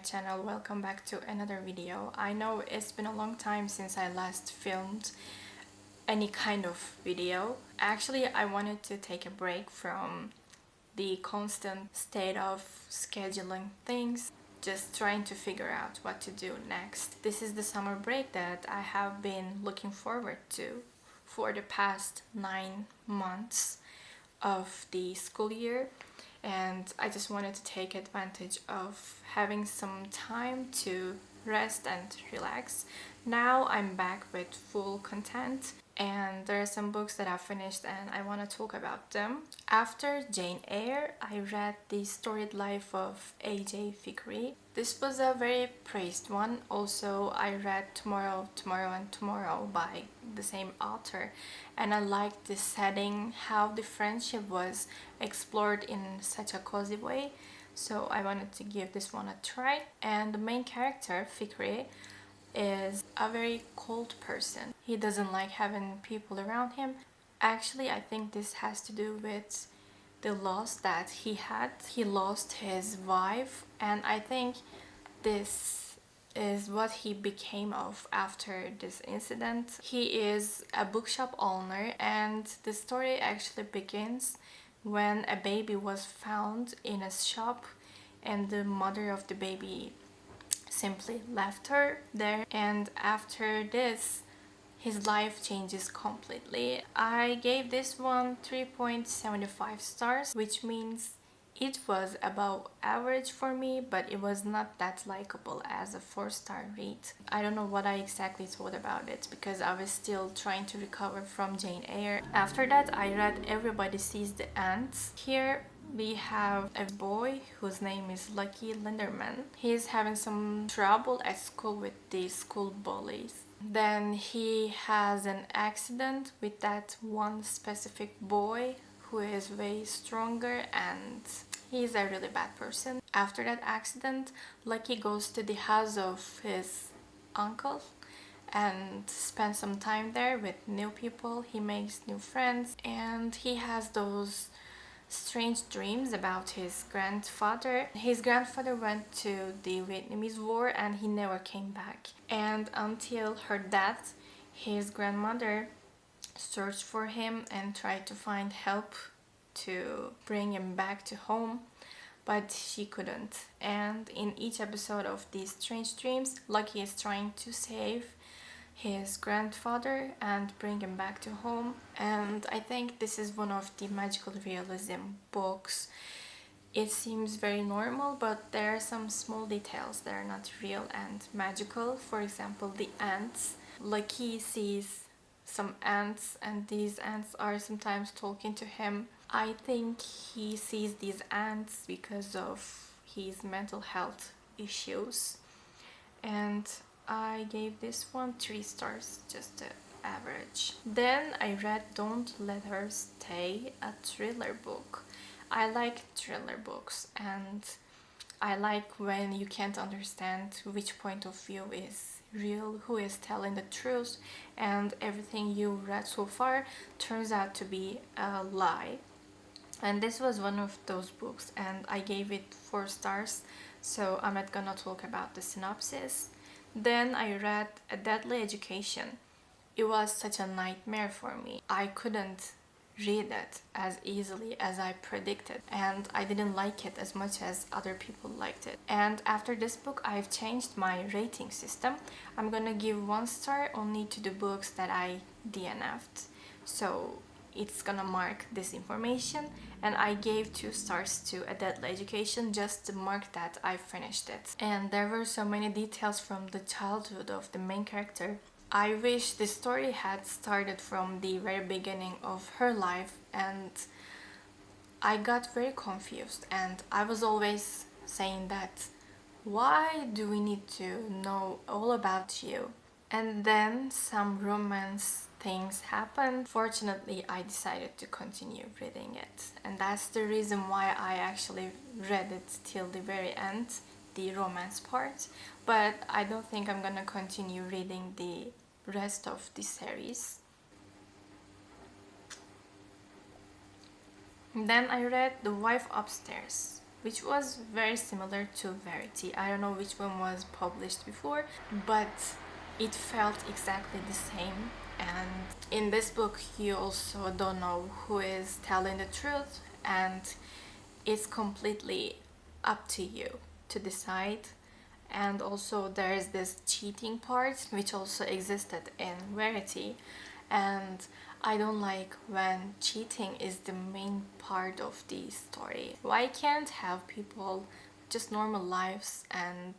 channel. Welcome back to another video. I know it's been a long time since I last filmed any kind of video. Actually, I wanted to take a break from the constant state of scheduling things, just trying to figure out what to do next. This is the summer break that I have been looking forward to for the past 9 months of the school year, and I just wanted to take advantage of having some time to rest and relax. Now I'm back with full content, and there are some books that I've finished and I want to talk about them. After Jane Eyre, I read The Storied Life of A.J. Thackeray. This was a very praised one. Also, I read Tomorrow, Tomorrow and Tomorrow by the same author, and I liked the setting, how the friendship was explored in such a cozy way. So I wanted to give this one a try. And the main character, Thackeray, is a very cold person. He doesn't like having people around him. Actually, I think this has to do with the loss that he had. He lost his wife, and I think this is what he became of after this incident. He is a bookshop owner, and the story actually begins when a baby was found in a shop and the mother of the baby simply left her there, and after this his life changes completely. I gave this one 3.75 stars, which means it was above average for me, but it was not that likable as a 4-star read. I don't know what I exactly thought about it because I was still trying to recover from Jane Eyre. After that, I read Everybody Sees the Ants. Here we have a boy whose name is Lucky Linderman. He's having some trouble at school with the school bullies. Then he has an accident with that one specific boy who is way stronger, and he's a really bad person. After that accident, Lucky goes to the house of his uncle and spends some time there with new people. He makes new friends, and he has those strange dreams about his grandfather. His grandfather went to the Vietnamese War and he never came back. And until her death, his grandmother searched for him and tried to find help to bring him back to home, but she couldn't. And in each episode of these strange dreams, Lucky is trying to save his grandfather and bring him back to home. And I think this is one of the magical realism books. It seems very normal, but there are some small details that are not real and magical. For example, the ants. Lucky sees some ants, and these ants are sometimes talking to him. I think he sees these ants because of his mental health issues. And I gave this one 3 stars, just the average. Then I read Don't Let Her Stay, a thriller book. I like thriller books, and I like when you can't understand which point of view is real, who is telling the truth, and everything you read so far turns out to be a lie. And this was one of those books, and I gave it 4 stars, so I'm not gonna talk about the synopsis. Then I read A Deadly Education. It was such a nightmare for me. I couldn't read it as easily as I predicted, and I didn't like it as much as other people liked it. And after this book, I've changed my rating system. I'm gonna give 1 star only to the books that I DNF'd. So it's gonna mark this information, and I gave 2 stars to A Deadly Education just to mark that I finished it. And there were so many details from the childhood of the main character. I wish the story had started from the very beginning of her life, and I got very confused, and I was always saying that, why do we need to know all about you? And then some romance things happened. Fortunately, I decided to continue reading it, and that's the reason why I actually read it till the very end, the romance part. But I don't think I'm gonna continue reading the rest of the series. Then I read The Wife Upstairs. which was very similar to Verity. I don't know which one was published before, but it felt exactly the same. And in this book, you also don't know who is telling the truth, and it's completely up to you to decide. And also there's this cheating part which also existed in Verity, and I don't like when cheating is the main part of the story. Why can't have people just normal lives and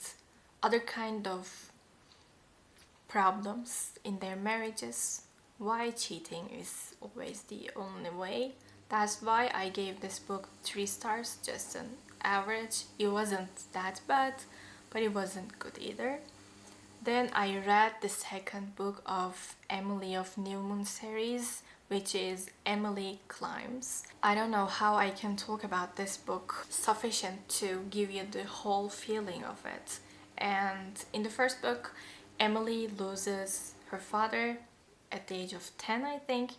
other kind of problems in their marriages? Why cheating is always the only way? That's why I gave this book 3 stars, just an average. It wasn't that bad, but it wasn't good either. Then I read the second book of Emily of New Moon series, which is Emily Climbs. I don't know how I can talk about this book sufficient to give you the whole feeling of it. And in the first book, Emily loses her father at the age of 10, I think.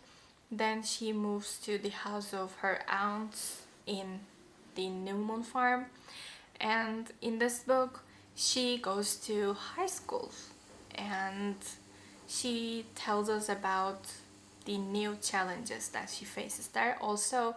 Then she moves to the house of her aunt in the New Moon farm. And in this book, she goes to high school and she tells us about the new challenges that she faces there. Also,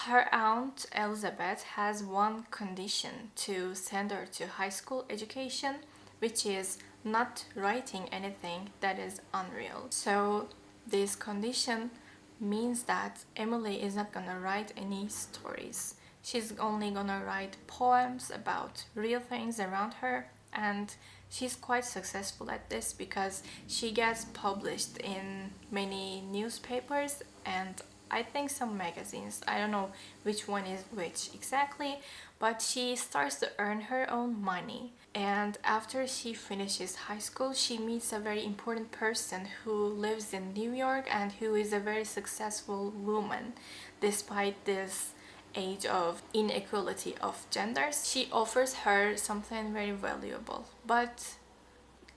her aunt Elizabeth has one condition to send her to high school education, which is not writing anything that is unreal. So this condition means that Emily is not gonna write any stories. She's only gonna write poems about real things around her, and she's quite successful at this because she gets published in many newspapers and I think some magazines. I don't know which one is which exactly, but she starts to earn her own money. And after she finishes high school, she meets a very important person who lives in New York and who is a very successful woman despite this age of inequality of genders. She offers her something very valuable, but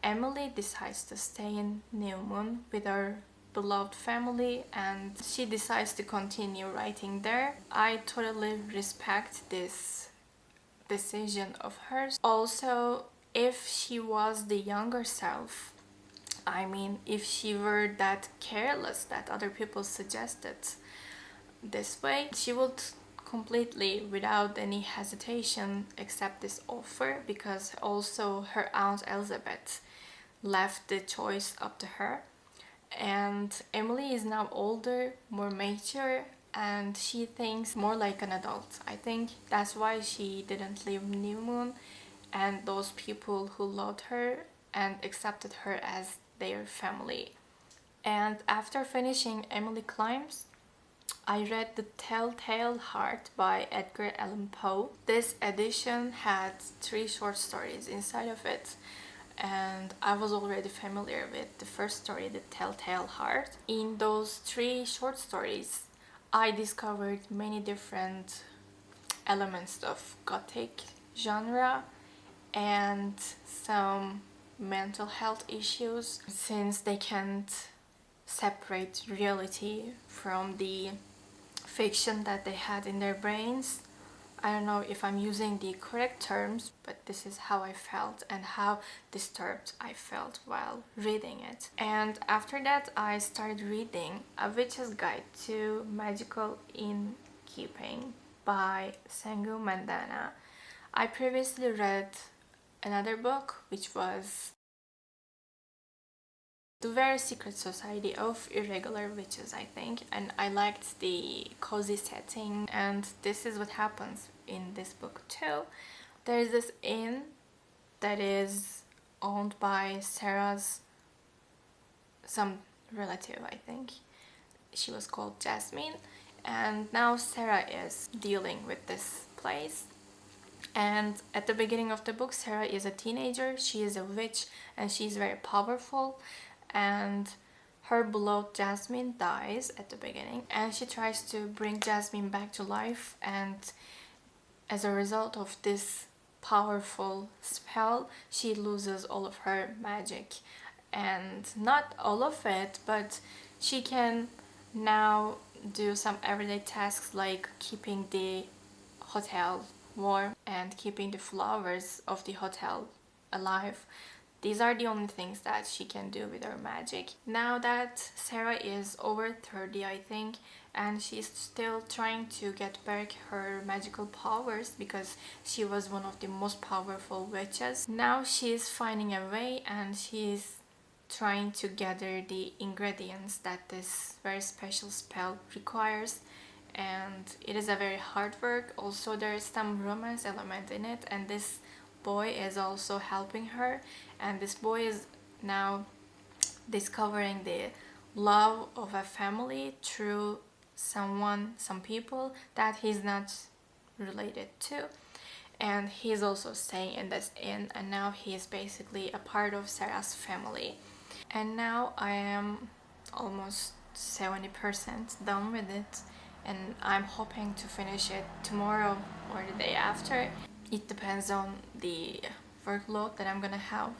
Emily decides to stay in New Moon with her beloved family and she decides to continue writing there. I totally respect this decision of hers. Also, if she was the younger self, I mean, if she were that careless that other people suggested this way, she would completely, without any hesitation, accept this offer because also her aunt Elizabeth left the choice up to her. And Emily is now older, more mature, and she thinks more like an adult. I think that's why she didn't leave New Moon and those people who loved her and accepted her as their family. And after finishing Emily Climbs, I read The Telltale Heart by Edgar Allan Poe. This edition had 3 short stories inside of it, and I was already familiar with the first story, The Telltale Heart. In those 3 short stories, I discovered many different elements of gothic genre and some mental health issues, since they can't separate reality from the fiction that they had in their brains. I don't know if I'm using the correct terms, but this is how I felt and how disturbed I felt while reading it. And after that, I started reading A Witch's Guide to Magical Innkeeping by Sengu Mandana. I previously read another book, which was The Very Secret Society of Irregular Witches, I think, and I liked the cozy setting, and this is what happens in this book too. There is this inn that is owned by Sarah's some relative, I think. She was called Jasmine, and now Sarah is dealing with this place. And at the beginning of the book, Sarah is a teenager, she is a witch, and she's very powerful, and her beloved Jasmine dies at the beginning, and she tries to bring Jasmine back to life, and as a result of this powerful spell, she loses all of her magic. And not all of it, but she can now do some everyday tasks like keeping the hotel warm and keeping the flowers of the hotel alive. These are the only things that she can do with her magic. Now that Sarah is over 30, I think, and she's still trying to get back her magical powers because she was one of the most powerful witches. Now she's finding a way, and she's trying to gather the ingredients that this very special spell requires, and it is a very hard work. Also, there is some romance element in it, and this boy is also helping her, and this boy is now discovering the love of a family through some people that he's not related to, and he's also staying in this inn, and now he's basically a part of Sarah's family. And now I am almost 70% done with it, and I'm hoping to finish it tomorrow or the day after. It depends on the workload that I'm gonna have.